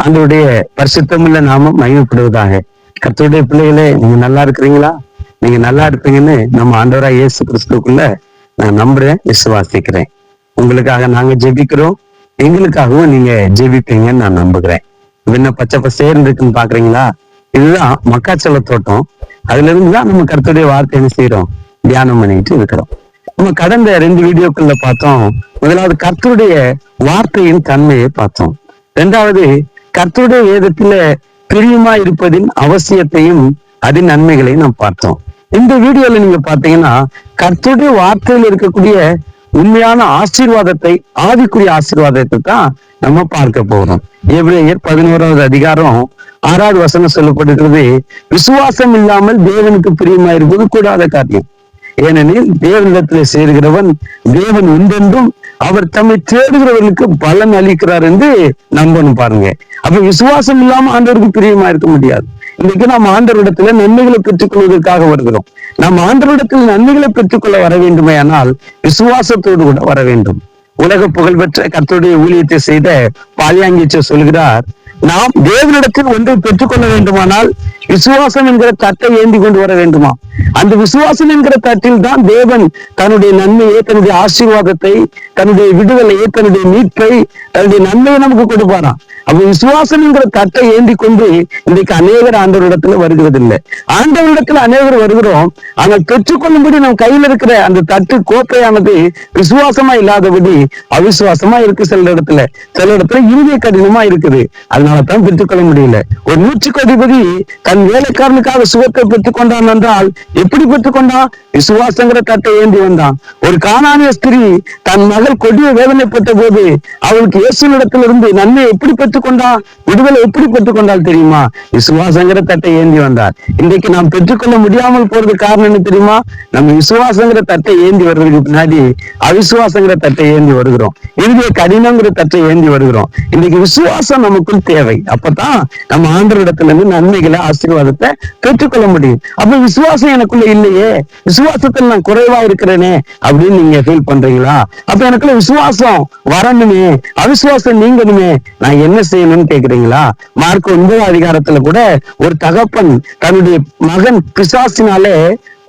ஆண்டவருடைய பரிசுத்தமுள்ள நாமம் மகிமைப்படுவதாக. கர்த்தருடைய பிள்ளைகளே, நீங்க நல்லா இருக்கிறீங்களா? நீங்க நல்லா இருப்பீங்கன்னு நம்ம ஆண்டவராக இயேசு கிறிஸ்துக்குள்ள நான் நம்புறேன், விசுவாசிக்கிறேன். உங்களுக்காக நாங்க ஜெபிக்கிறோம், எங்களுக்காகவும் நீங்க ஜெபிப்பீங்கன்னு நான் நம்புகிறேன். என்ன பச்சை பசேர்னு இருக்குன்னு பாக்குறீங்களா? இதுதான் மக்காச்சோள தோட்டம். அதுல இருந்து தான் நம்ம கர்த்தருடைய வார்த்தை என்ன செய்யறோம், தியானம் பண்ணிட்டு இருக்கிறோம். நம்ம கடந்த 2 வீடியோக்கள்ல பார்த்தோம். முதலாவது கர்த்தருடைய வார்த்தையின் தன்மையை பார்த்தோம். இரண்டாவது கர்த்தருடைய வேதத்துல பிரியமா இருப்பதின் அவசியத்தையும் அதன் நன்மைகளையும் நாம் பார்த்தோம். இந்த வீடியோல நீங்க பாத்தீங்கன்னா கர்த்தருடைய வார்த்தையில் இருக்கக்கூடிய உண்மையான ஆசீர்வாதத்தை, ஆவிக்குரிய ஆசீர்வாதத்தை தான் நம்ம பார்க்க போறோம். எபிரேயர் 11வது அதிகாரம் 6வது வசனம் சொல்லப்பட்டிருக்கிறது, விசுவாசம் இல்லாமல் தேவனுக்கு பிரியமா இருப்பது கூடாத காரியம். ஏனெனில் தேவனிடத்தில் சேர்கிறவன் தேவன் உண்டென்றும் அவர் தம்மை தேடுகிறவர்களுக்கு பலன் அளிக்கிறார் என்று நம்பணும். பாருங்க, அப்ப விசுவாசம் இல்லாம ஆண்டவருக்கு பிரியமா இருக்க முடியாது. இன்னைக்கு நாம் ஆண்டவரிடத்துல நன்மைகளை பெற்றுக் கொள்வதற்காக வருகிறோம். நாம் ஆண்டவரிடத்தில் நன்மைகளை பெற்றுக்கொள்ள வர வேண்டுமே, ஆனால் விசுவாசத்தோடு கூட வர வேண்டும். உலக புகழ்பெற்ற கர்த்தருடைய ஊழியத்தை செய்த பாலியாங்கீச்சர் சொல்கிறார், நாம் தேவனிடத்தில் ஒன்றை பெற்றுக்கொள்ள வேண்டுமானால் விசுவாசம் என்கிற தட்டை ஏந்தி கொண்டு வர வேண்டுமா? அந்த விசுவாசம் என்கிற தட்டில் தான் தேவன் தன்னுடைய நன்மையை, தன்னுடைய ஆசீர்வாதத்தை, தன்னுடைய விடுதலையை, தன்னுடைய மீட்பை, தன்னுடைய நன்மையை நமக்கு கொடுப்பாராம். அப்ப விசுவாசம் என்கிற தட்டை ஏந்தி கொண்டு இன்றைக்கு அநேகர் ஆண்டவரிடத்துல வருகிறதில்லை. ஆண்டவரிடத்துல அநேகர் வருகிறோம், ஆனால் பெற்றுக்கொள்ளும்படி நம் கையில் இருக்கிற அந்த தட்டு கோப்பையானது விசுவாசமா இல்லாதபடி அவிசுவாசமா இருக்கு. சில இடத்துல இருதய கடினமா இருக்குது, அதனாலதான் பெற்றுக்கொள்ள முடியல. ஒரு நூற்றுக்கு அதிபதி தன் வேலைக்காரனுக்காக சுகத்தை பெற்றுக்கொண்டான் என்றால் எப்படி பெற்றுக்கொண்டான்? விசுவாசங்கிற தட்டை ஏந்தி வந்தான். ஒரு கானானிய ஸ்திரீ தன் மகள் கொடிய வேதனைப்பட்ட போது அவளுக்கு இயேசுவிடத்திலிருந்து நன்மை எப்படி பெற்றுக்கொண்டான், விடுதலை எப்படி பெற்றுக்கொண்டால் தெரியுமா? விசுவாசங்கிற தட்டை ஏந்தி வந்தார். இன்றைக்கு நாம் பெற்றுக்கொள்ள முடியாமல் போறது காரணம் என்ன தெரியுமா? நம்ம விசுவாசங்கிற தட்டை ஏந்தி வர்றதுக்கு பின்னாடி அவிசுவாசங்கிற தட்டை ஏந்தி வருகிறோம், இறுதிய கடினங்கிற தட்டை ஏந்தி வருகிறோம். இன்னைக்கு விசுவாசம் நமக்குள் தேவை. அப்பதான் நம்ம ஆண்டவரிடத்துல இருந்து நன்மைகளை, ஆசீர்வாதத்தை பெற்றுக்கொள்ள முடியும். அப்ப விசுவாசம் எனக்குள்ள இல்லையே, விசுவாசத்தில் நான் குறைவா இருக்கிறேனே அப்படின்னு நீங்க ஃபீல் பண்றீங்களா? அப்ப எனக்குள்ள விசுவாசம் வரணுமே, அவிசுவாசம் நீங்கணுமே, நான் என்ன செய்யணும்னு கேக்குறீங்களா? மார்க் 9வது அதிகாரத்துல கூட ஒரு தகப்பன் தன்னுடைய மகன் பிசாசினாலே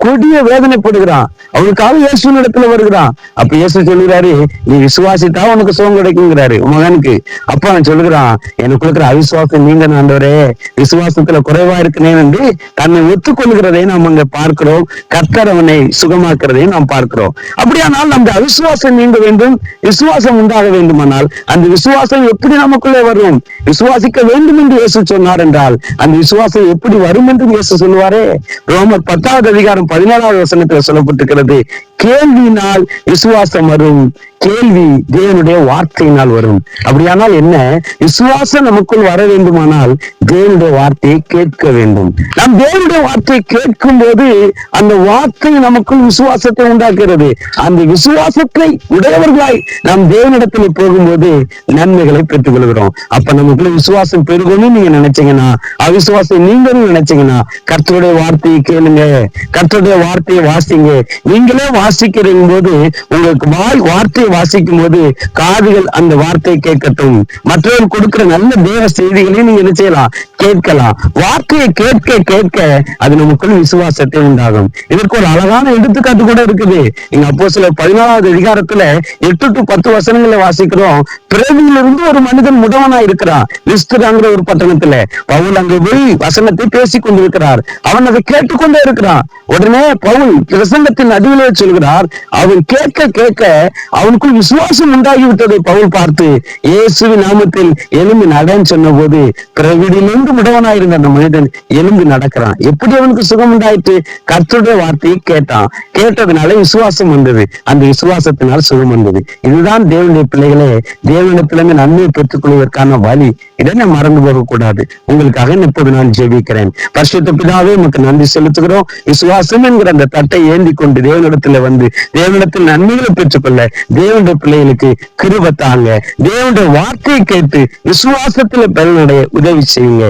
கொடிய வேதனைப்படுகிறான், அவனுக்காக இயேசு இடத்துல வருகிறான். அப்ப இயேசு சொல்லுறாரு, நீ விசுவாசித்தா உனக்கு சுகம் கிடைக்குங்கிறாரு மகனுக்கு. அப்ப அவன் சொல்லுகிறான், எனக்கு இருக்கிற அவிசுவாசம் நீங்க ஆண்டவரே, விசுவாசத்துல குறைவா இருக்கிறேன் என்று தன்னை ஒத்துக்கொள்கிறதை நாம் அங்க பார்க்கிறோம். கர்த்தர் அவனை சுகமாக்குறதையும் நாம் பார்க்கிறோம். அப்படியானால் நம்ம அவிசுவாசம் நீங்க வேண்டும், விசுவாசம் உண்டாக வேண்டுமானால் அந்த விசுவாசம் எப்படி நமக்குள்ளே வரும்? விசுவாசிக்க வேண்டும் என்று இயேசு சொன்னார் என்றால் அந்த விசுவாசம் எப்படி வரும் என்று இயேசு சொல்லுவாரே. ரோமர் 10வது அதிகாரம் 17வது வசனத்தில் சொல்லப்பட்டிருக்கிறது, கேள்வியினால் விசுவாசம் வரும், கேள்வி தேவனுடைய வார்த்தையினால் வரும். அப்படியானால் என்ன? விசுவாசம் நமக்குள் வர வேண்டுமானால் தேவனுடைய வார்த்தையை கேட்க வேண்டும். நாம் தேவனுடைய வார்த்தையை கேட்கும் போது அந்த வார்த்தை நமக்குள் விசுவாசத்தை உண்டாக்குகிறது. அந்த விசுவாசத்தை உடையவர்களாய் நாம் தேவனிடத்தில் போகும்போது நன்மைகளை பெற்றுக் கொள்கிறோம். அப்ப நமக்குள்ள விசுவாசம் பெருகணும்னு நீங்க நினைச்சீங்கன்னா, அவிசுவாசம் நீங்களும் நினைச்சீங்கன்னா, கர்த்தருடைய வார்த்தையை கேளுங்க, கர்த்தருடைய வார்த்தையை வாசிங்க. நீங்களே வாசிக்கிறீங்க போது உங்களுக்கு வார்த்தையை வாசிக்கும் போது காதுகள் அந்த வார்த்தையை கேட்கட்டும். மற்றவர்கள் கொடுக்கிற நல்ல தேவ செய்திகளையும் நீங்க என்ன செய்யலாம், கேட்கலாம். வார்த்தையை கேட்க கேட்க அது நமக்குள்ள விசுவாசத்தை உண்டாகும். இதற்கு ஒரு அழகான எடுத்துக்காட்டு கூட இருக்குது. இங்க அப்போஸ்தலர் 14வது அதிகாரத்துல 8 to 10 வசனங்களை வாசிக்கிறோம். பிறவியிலிருந்து ஒரு மனிதன் முடவனா இருக்கிறான், லிஸ்துராங்கிற ஒரு பட்டணத்துல. பவுல் அங்க போய் வசனத்தை பேசிக் கொண்டிருக்கிறார், அவன் அதை கேட்டுக்கொண்டே இருக்கிறான். உடனே பவுல் பிரசங்கத்தின் நடுவிலே சொல்கிறார், அவன் கேட்க கேட்க அவனுக்குள் விசுவாசம் உண்டாகிவிட்டதை பவுல் பார்த்து இயேசுவின் நாமத்தில் எலும்பி நடன்னு சொன்ன போது பிறவியிலிருந்து முடவனாயிருந்த அந்த மனிதன் எலும்பி நடக்கிறான். எப்படி அவனுக்கு சுகம் உண்டாயிற்று? கர்த்தருடைய வார்த்தையை கேட்டான், கேட்டதுனால விசுவாசம் வந்தது, அந்த விசுவாசத்தினால் சுகம் வந்தது. இதுதான் தேவனுடைய பிள்ளைகளே, தேவனிடத்திலிருந்து நன்மையை பெற்றுக் கொள்வதற்கான வழி. இதனை மறந்து போக கூடாது. உங்களுக்காக இப்போது நான் ஜெபிக்கிறேன். பரிசுத்த பிதாவே, உமக்கு நன்றி செலுத்துகிறோம். விசுவாசம் என்கிற அந்த தட்டை ஏந்தி கொண்டு தேவனிடத்துல வந்து தேவனிடத்தில் நன்மைகளை பெற்றுக்கொள்ள தேவனுடைய பிள்ளைகளுக்கு கிருபை தாங்க. தேவனுடைய வார்த்தையை கேட்டு விசுவாசத்துல பலனடைய உதவி செய்யுங்க.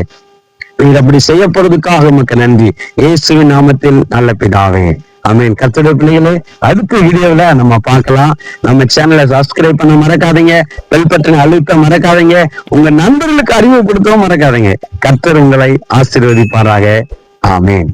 நீங்க அப்படி செய்யப்படுறதுக்காக உமக்கு நன்றி. இயேசுவின் நாமத்தில் நல்ல பிதாவே, ஆமீன். கர்த்தருடைய பிள்ளைகளே, அடுத்த வீடியோல நம்ம பார்க்கலாம். நம்ம சேனலை சப்ஸ்கிரைப் பண்ண மறக்காதீங்க, பெல் பட்டனை அழுத்த மறக்காதீங்க, உங்க நண்பர்களுக்கு அறிமுகப்படுத்தவும் மறக்காதீங்க. கர்த்தர் உங்களை ஆசீர்வதிப்பாராக. ஆமீன்.